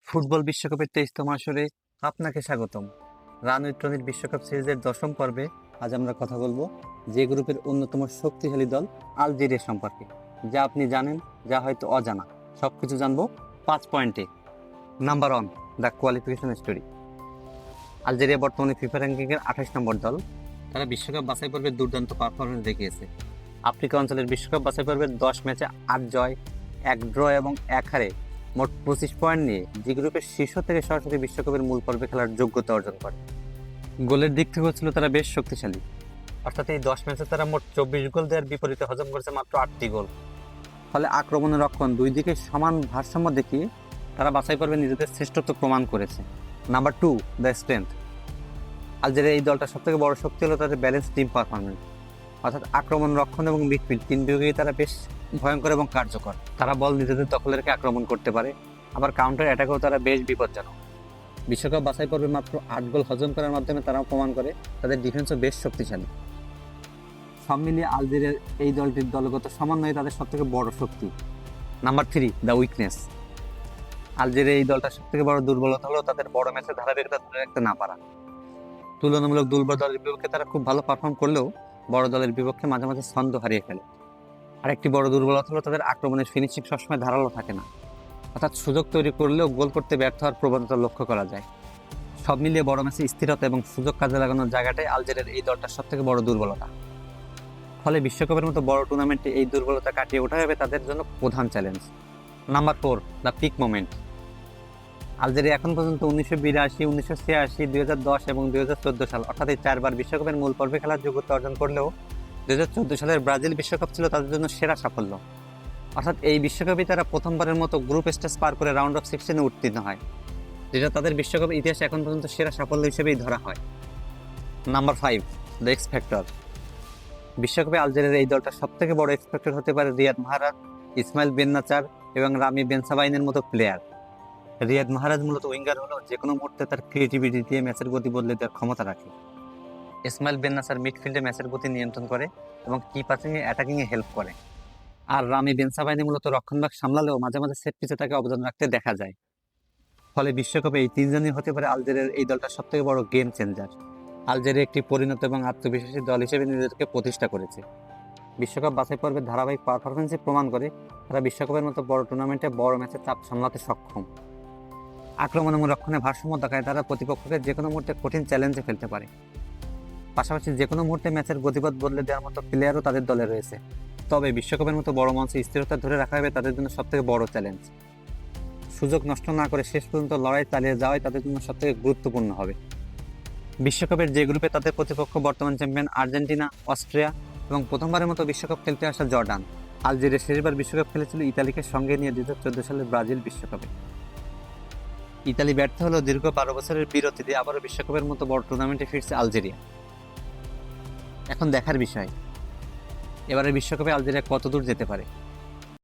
Football বিশ্বকাপের 23তম আসরে আপনাকে স্বাগতম। রান উইথ টনির বিশ্বকাপ সিরিজের 10ম পর্বে আজ আমরা কথা বলবো যে গ্রুপের অন্যতম শক্তিশালী দল আলজেরিয়া সম্পর্কে, যা আপনি জানেন, যা হয়তো অজানা। সবকিছু জানবো 5 পয়েন্টে। Number 1, the qualification story. Algeria বর্তমানে ফিফা র্যাঙ্কিংয়ের 28 নম্বর দল। তারা বিশ্বকাপ বাছাই পর্বে দুর্দান্ত পারফরমেন্স দেখিয়েছে। আফ্রিকা অঞ্চলের বিশ্বকাপ বাছাই পর্বের 10 ম্যাচে 8 জয়, 1 ড্র এবং 1 হারে, মোট 25 পয়েন্ট নিয়ে জি গ্রুপের শীর্ষ থেকে সরাসরি বিশ্বকাপের মূল পর্বে খেলার যোগ্যতা অর্জন করে। গোলের দিক থেকেও ছিল তারা বেশ শক্তিশালী। অর্থাৎ এই 10 ম্যাচে তারা মোট 24 গোল দেওয়ার বিপরীতে হজম করেছে মাত্র 8টি গোল। ফলে আক্রমণ ও রক্ষণ দুই দিকে সমান ভারসাম্য দেখিয়ে তারা বাছাই পর্বে নিজেদের শ্রেষ্ঠত্ব প্রমাণ করেছে। Number 2, the strength. আলজেরিয়া এই দলটা সবথেকে বড় শক্তি হলো তাদের ব্যালেন্স টিম পারফরমেন্স। অর্থাৎ আক্রমণ, রক্ষণ এবং মিডফিল্ড 3 বিভাগেই তারা বেশ ভয়ঙ্কর এবং কার্যকর। তারা বল নিজেদের দখলে রেখে আক্রমণ করতে পারে, আবার কাউন্টার অ্যাটাকেও তারা বেশ বিপজ্জনক। বিশ্বকাপ বাছাই পর্বে মাত্র 8 গোল হজম করার মাধ্যমে তারাও প্রমাণ করে তাদের ডিফেন্সও বেশ শক্তিশালী। সব মিলিয়ে আলজেরিয়ার এই দলটির দলগত সমন্বয় তাদের সবথেকে বড় শক্তি। Number 3, the weakness. আলজেরিয়া এই দলটার সবথেকে বড় দুর্বলতা হলো তাদের বড় ম্যাচে ধারাবাহিকতা ধরে রাখতে না পারা। তুলনামূলক দুর্বল দলের বিপক্ষে তারা খুব ভালো পারফর্ম করলেও বড় দলের বিপক্ষে মাঝে মাঝে ছন্দ হারিয়ে ফেলে। আরেকটি বড় দুর্বলতা হলো তাদের আক্রমণের ফিনিশিং সবসময় ধারালো থাকে না, অর্থাৎ সুযোগ তৈরি করলেও গোল করতে ব্যর্থ হওয়ার প্রবণতা লক্ষ্য করা যায়। সব মিলিয়ে বড় ম্যাচে স্থিরতা এবং সুযোগ কাজে লাগানোর জায়গাটাই আলজেরিয়ার এই দলটার সবথেকে বড় দুর্বলতা। ফলে বিশ্বকাপের মতো বড় টুর্নামেন্টে এই দুর্বলতা কাটিয়ে ওঠা হবে তাদের জন্য প্রধান challenge. Number 4, the peak moment. Algeria এখন পর্যন্ত 1982, 1986, 2010 এবং 2014 সাল, অর্থাৎ এই 4বার বিশ্বকাপের মূল পর্বে খেলার যোগ্যতা অর্জন করলেও 2014 সালের ব্রাজিল বিশ্বকাপ ছিল তাদের জন্য সেরা সাফল্য। অর্থাৎ এই বিশ্বকাপে তারা প্রথমবারের মতো গ্রুপ স্টেজ পার করে রাউন্ড অফ 16-এ উত্তীর্ণ হয়, যেটা তাদের বিশ্বকাপ ইতিহাসে এখন পর্যন্ত সেরা সাফল্য হিসেবেই ধরা হয়। Number 5, the x factor. বিশ্বকাপে আলজেরিয়ার এই দলটা সবথেকে বড় এক্স ফ্যাক্টর হতে পারে রিয়াদ মাহরাজ, ইসমাইল বেন্নাচার এবং রামি বেনসাবাইনের মতো প্লেয়ার। রিয়াদ মাহরাজ মূলত উইঙ্গার হলেও যে কোনো মুহূর্তে তার ক্রিয়েটিভিটি দিয়ে ম্যাচের গতি বদলে দেওয়ার ক্ষমতা রাখে। ইসমাইল বেন্নাচার মিডফিল্ডে ম্যাচের গতি নিয়ন্ত্রণ করে এবং কি পাসিংয়ে, অ্যাটাকিংয়ে হেল্প করে। আর রামি বেনসাবাইনি মূলত রক্ষণভাগ সামলালেও মাঝে মাঝে সেট পিচে তাকে অবদান রাখতে দেখা যায়। ফলে বিশ্বকাপে এই তিনজনই হতে পারে আলজেরিয়ার এই দলটার সবথেকে বড় গেম চেঞ্জার। আলজেরিয়া একটি পরিণত এবং আত্মবিশ্বাসী দল হিসেবে নিজেদেরকে প্রতিষ্ঠা করেছে। বিশ্বকাপ বাছাই পর্বের ধারাবাহিক পারফরমেন্সে প্রমাণ করে তারা বিশ্বকাপের মতো বড় টুর্নামেন্টে বড় ম্যাচে চাপ সামলাতে সক্ষম। আক্রমণ এবং রক্ষণে ভারসাম্য দেখায় তারা প্রতিপক্ষকে যে কোনো মুহূর্তে কঠিন চ্যালেঞ্জে ফেলতে পারে। পাশাপাশি যে কোনো মুহূর্তে ম্যাচের গতিপথ বদলে দেওয়ার মতো প্লেয়ারও তাদের দলে রয়েছে। তবে বিশ্বকাপের মতো বড় মঞ্চে স্থিরতা ধরে রাখা হবে তাদের জন্য সবথেকে বড় চ্যালেঞ্জ। সুযোগ নষ্ট না করে শেষ পর্যন্ত লড়াই চালিয়ে যাওয়াই তাদের জন্য সবথেকে গুরুত্বপূর্ণ হবে। বিশ্বকাপের যে গ্রুপে তাদের প্রতিপক্ষ বর্তমান চ্যাম্পিয়ন আর্জেন্টিনা, অস্ট্রিয়া এবং প্রথমবারের মতো বিশ্বকাপ খেলতে আসা জর্ডান। আলজেরিয়া শেষবার বিশ্বকাপ খেলেছিল ইতালিকে সঙ্গে নিয়ে 2014 সালের ব্রাজিল বিশ্বকাপে। ইতালি ব্যর্থ হলেও দীর্ঘ 12 বছরের বিরতি দিয়ে আবারও বিশ্বকাপের মতো বড় টুর্নামেন্টে ফিরছে আলজেরিয়া। এখন দেখার বিষয় এবারের বিশ্বকাপে আলজেরিয়া কতদূর যেতে পারে।